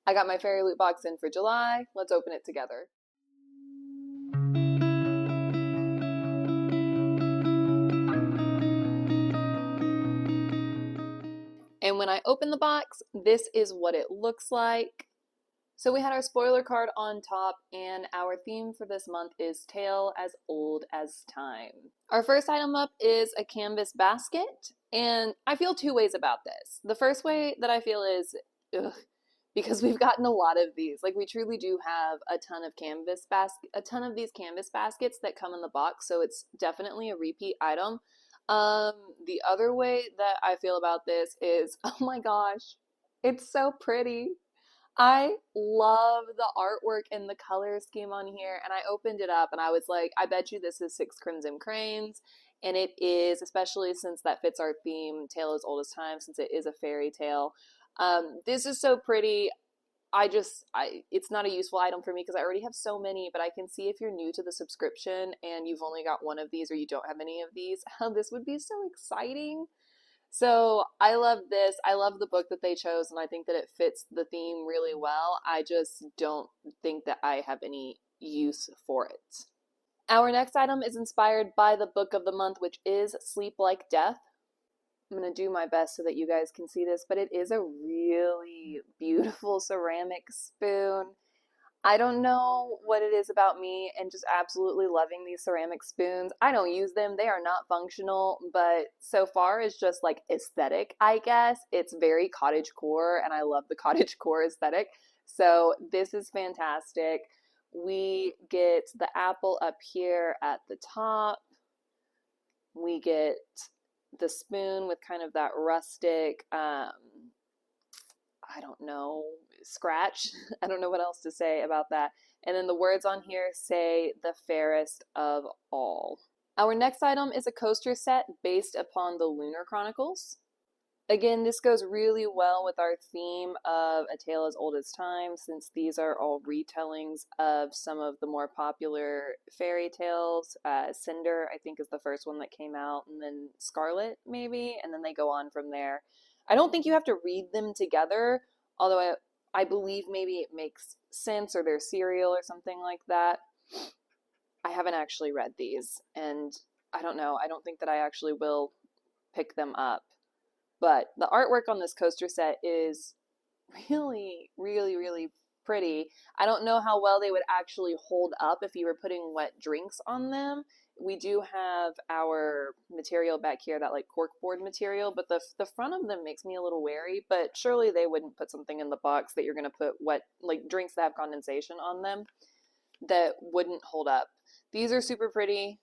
I got my FairyLoot box in for July. Let's open it together. And when I open the box, this is what it looks like. So we had our spoiler card on top, and our theme for this month is Tale as Old as Time. Our first item up is a canvas basket, and I feel two ways about this. The first way that I feel is, ugh, because we've gotten a lot of these. Like, we truly do have a ton of these canvas baskets that come in the box, so it's definitely a repeat item. The other way that I feel about this is, oh my gosh, it's so pretty. I love the artwork and the color scheme on here, and I opened it up and I was like, I bet you this is 6 Crimson Cranes, and it is, especially since that fits our theme, Tale as Old as Time, since it is a fairy tale. This is so pretty. It's not a useful item for me because I already have so many, but I can see if you're new to the subscription and you've only got one of these or you don't have any of these, how this would be so exciting. So I love this. I love the book that they chose, and I think that it fits the theme really well. I just don't think that I have any use for it. Our next item is inspired by the book of the month, which is Sleep Like Death. I'm going to do my best so that you guys can see this, but it is a really beautiful ceramic spoon. I don't know what it is about me and just absolutely loving these ceramic spoons. I don't use them. They are not functional, but so far it's just like aesthetic, I guess. It's very cottagecore, and I love the cottagecore aesthetic. So this is fantastic. We get the apple up here at the top. We get the spoon with kind of that rustic, I don't know, scratch. I don't know what else to say about that. And then the words on here say the fairest of all. Our next item is a coaster set based upon the Lunar Chronicles. Again, this goes really well with our theme of A Tale as Old as Time, since these are all retellings of some of the more popular fairy tales. Cinder, I think, is the first one that came out, and then Scarlet, maybe, and then they go on from there. I don't think you have to read them together, although I believe maybe it makes sense, or they're serial or something like that. I haven't actually read these, and I don't know. I don't think that I actually will pick them up. But the artwork on this coaster set is really, really, really pretty. I don't know how well they would actually hold up if you were putting wet drinks on them. We do have our material back here, that like corkboard material, but the front of them makes me a little wary, but surely they wouldn't put something in the box that you're going to put wet, like drinks that have condensation on them, that wouldn't hold up. These are super pretty.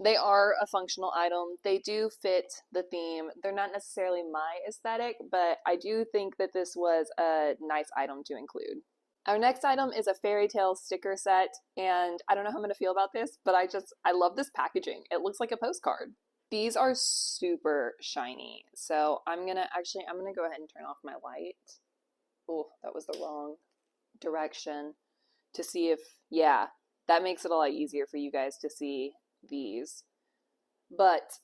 They are a functional item. They do fit the theme. They're not necessarily my aesthetic, but I do think that this was a nice item to include. Our next item is a Fairytale Sticker Set, and I don't know how I'm going to feel about this, but I love this packaging. It looks like a postcard. These are super shiny, so I'm gonna go ahead and turn off my light. Oh, that was the wrong direction. To see if, yeah, that makes it a lot easier for you guys to see these. But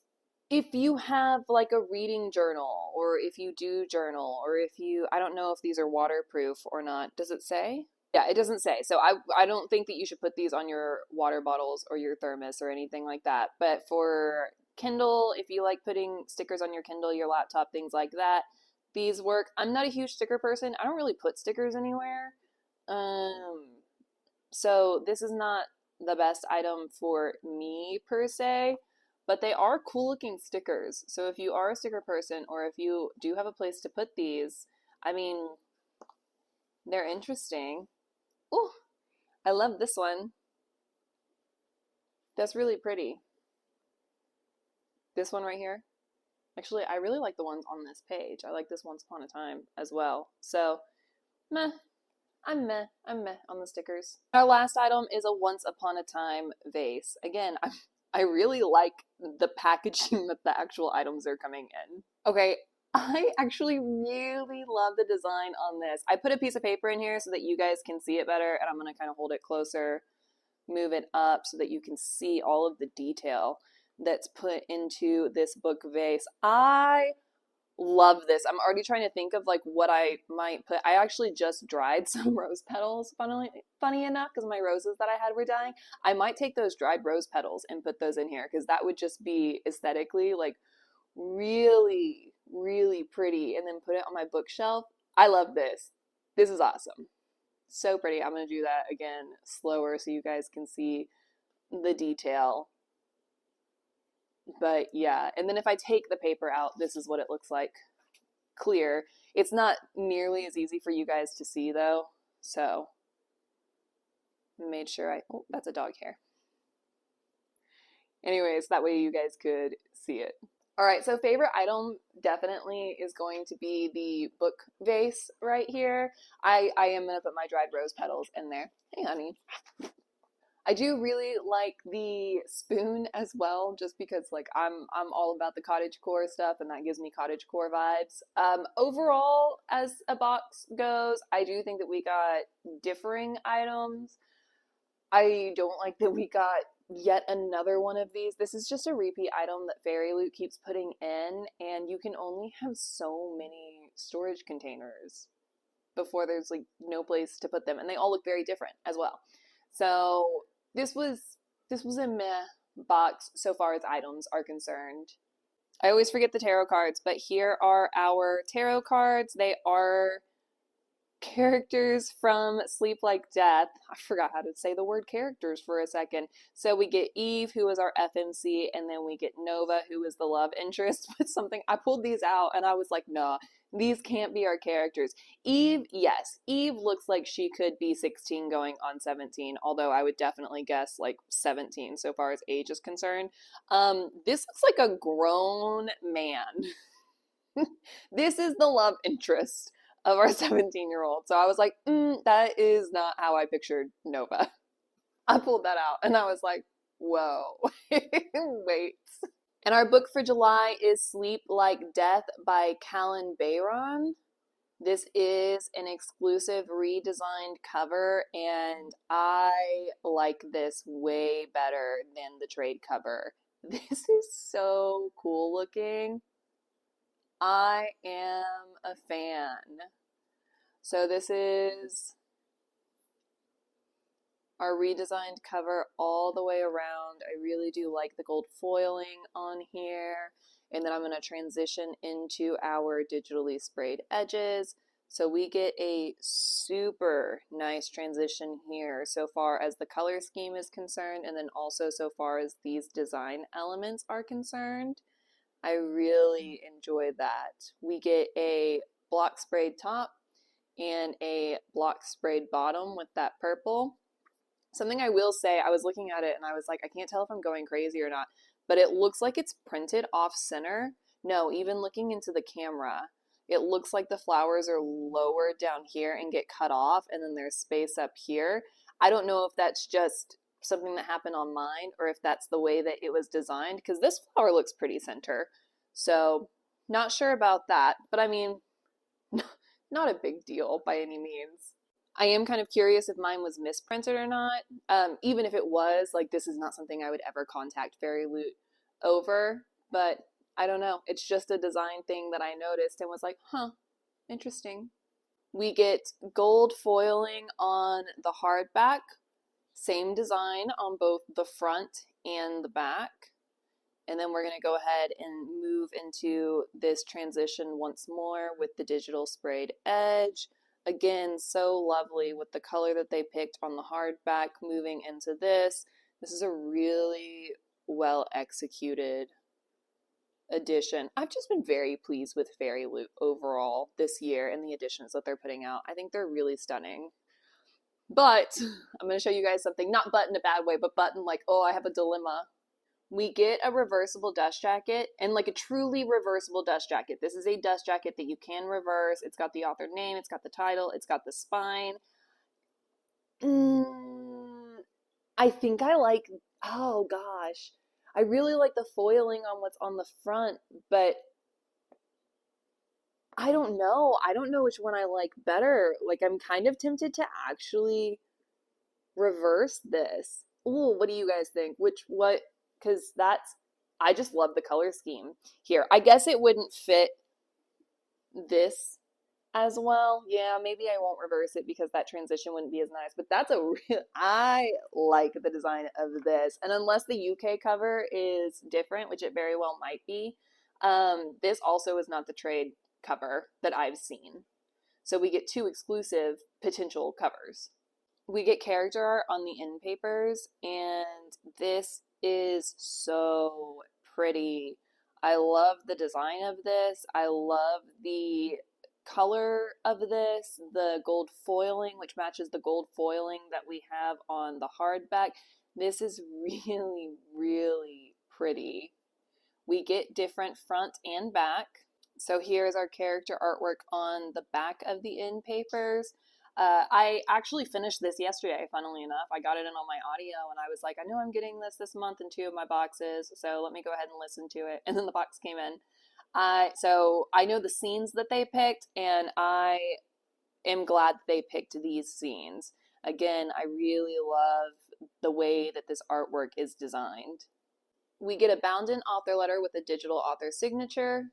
if you have like a reading journal, or if you do journal, or if you, I don't know if these are waterproof or not. Does it say? Yeah, it doesn't say. So I don't think that you should put these on your water bottles or your thermos or anything like that. But for Kindle, if you like putting stickers on your Kindle, your laptop, things like that, these work. I'm not a huge sticker person. I don't really put stickers anywhere. So this is not the best item for me per se, but they are cool looking stickers. So if you are a sticker person, or if you do have a place to put these, I mean, they're interesting. Oh, I love this one. That's really pretty. This one right here. Actually, I really like the ones on this page. I like this Once Upon a Time as well. So, meh. I'm meh on the stickers. Our last item is a Once Upon a Time vase. Again, I really like the packaging that the actual items are coming in. Okay, I actually really love the design on this. I put a piece of paper in here so that you guys can see it better, and I'm gonna kind of hold it closer, move it up so that you can see all of the detail that's put into this book vase. I Love this. I'm already trying to think of like what I might put. I actually just dried some rose petals, funny enough, because my roses that I had were dying. I might take those dried rose petals and put those in here because that would just be aesthetically like really, really pretty, and then put it on my bookshelf. I love this. This is awesome. So pretty. I'm going to do that again slower so you guys can see the detail. But yeah, and then if I take the paper out, this is what it looks like. Clear. It's not nearly as easy for you guys to see though, so made sure oh, that's a dog hair. Anyways, that way you guys could see it. All right, so favorite item definitely is going to be the book vase right here. I am gonna put my dried rose petals in there. Hey, honey. I do really like the spoon as well, just because like I'm all about the cottagecore stuff, and that gives me cottagecore vibes. Overall, as a box goes, I do think that we got differing items. I don't like that we got yet another one of these. This is just a repeat item that FairyLoot keeps putting in, and you can only have so many storage containers before there's like no place to put them, and they all look very different as well. So this was a meh box so far as items are concerned. I always forget the tarot cards, but here are our tarot cards. They are characters from Sleep Like Death. I forgot how to say the word characters for a second. So we get Eve, who is our FNC, and then we get Nova, who is the love interest. But something, I pulled these out and I was like, nah, these can't be our characters. Eve, yes, Eve looks like she could be 16 going on 17, although I would definitely guess like 17 so far as age is concerned. This looks like a grown man. This is the love interest of our 17-year-old. So I was like, that is not how I pictured Nova. I pulled that out and I was like, whoa, wait. And our book for July is Sleep Like Death by Callan Bayron. This is an exclusive redesigned cover, and I like this way better than the trade cover. This is so cool looking. I am a fan. So this is our redesigned cover all the way around. I really do like the gold foiling on here. And then I'm going to transition into our digitally sprayed edges. So we get a super nice transition here so far as the color scheme is concerned, and then also so far as these design elements are concerned. I really enjoy that. We get a block sprayed top and a block sprayed bottom with that purple. Something I will say, I was looking at it and I was like, I can't tell if I'm going crazy or not, but it looks like it's printed off center. No, even looking into the camera, it looks like the flowers are lower down here and get cut off, and then there's space up here. I don't know if that's just something that happened on mine or if that's the way that it was designed, because this flower looks pretty center. So not sure about that, but I mean, not a big deal by any means. I am kind of curious if mine was misprinted or not. Even if it was, like, this is not something I would ever contact FairyLoot over, but I don't know. It's just a design thing that I noticed and was like, huh, interesting. We get gold foiling on the hardback, same design on both the front and the back. And then we're going to go ahead and move into this transition once more with the digital sprayed edge. Again, so lovely with the color that they picked on the hardback moving into this. This is a really well executed edition. I've just been very pleased with FairyLoot overall this year and the editions that they're putting out. I think they're really stunning. But I'm going to show you guys something, not but in a bad way, but button like, oh, I have a dilemma. We get a reversible dust jacket, and like a truly reversible dust jacket. This is a dust jacket that you can reverse. It's got the author name, it's got the title, it's got the spine. I think I like, oh gosh, I really like the foiling on what's on the front, but I don't know. I don't know which one I like better. Like, I'm kind of tempted to actually reverse this. Ooh, what do you guys think? Because I just love the color scheme here. I guess it wouldn't fit this as well. Yeah, maybe I won't reverse it because that transition wouldn't be as nice, but that's a real, I like the design of this. And unless the UK cover is different, which it very well might be, this also is not the trade cover that I've seen. So we get two exclusive potential covers. We get character art on the end papers, and this is so pretty. I love the design of this. I love the color of this, the gold foiling, which matches the gold foiling that we have on the hardback. This is really, really pretty. We get different front and back. So here's our character artwork on the back of the end papers. I actually finished this yesterday, funnily enough. I got it in on my audio and I was like, I know I'm getting this month in two of my boxes, so let me go ahead and listen to it. And then the box came in. So I know the scenes that they picked, and I am glad that they picked these scenes. Again, I really love the way that this artwork is designed. We get a bound-in author letter with a digital author signature.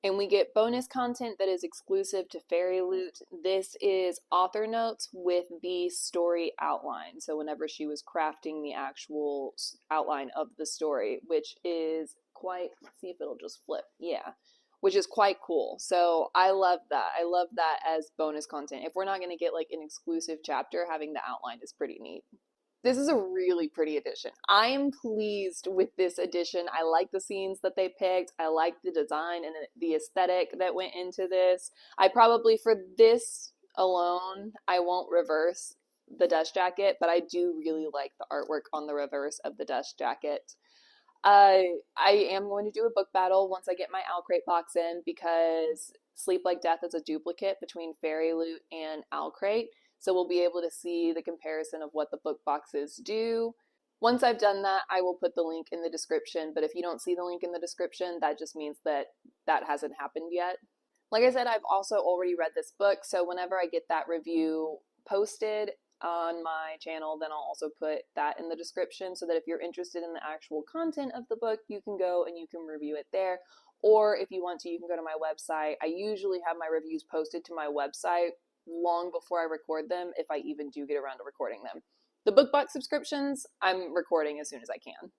And we get bonus content that is exclusive to FairyLoot. This is author notes with the story outline. So whenever she was crafting the actual outline of the story, which is quite, let's see if it'll just flip. Yeah, which is quite cool. So I love that. I love that as bonus content. If we're not going to get like an exclusive chapter, having the outline is pretty neat. This is a really pretty edition. I am pleased with this edition. I like the scenes that they picked. I like the design and the aesthetic that went into this. I probably, for this alone, I won't reverse the dust jacket, but I do really like the artwork on the reverse of the dust jacket. I am going to do a book battle once I get my Illumicrate box in, because Sleep Like Death is a duplicate between FairyLoot and Illumicrate. So we'll be able to see the comparison of what the book boxes do. Once I've done that, I will put the link in the description, but if you don't see the link in the description, that just means that that hasn't happened yet. Like I said, I've also already read this book, so whenever I get that review posted on my channel, then I'll also put that in the description so that if you're interested in the actual content of the book, you can go and you can review it there. Or if you want to, you can go to my website. I usually have my reviews posted to my website long before I record them, if I even do get around to recording them. The book box subscriptions, I'm recording as soon as I can.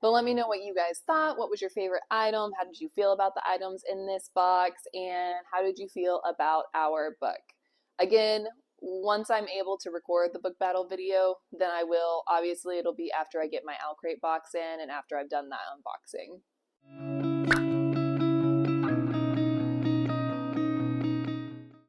But let me know what you guys thought. What was your favorite item? How did you feel about the items in this box? And how did you feel about our book? Again, once I'm able to record the book battle video, then I will. Obviously, it'll be after I get my Illumicrate box in and after I've done that unboxing.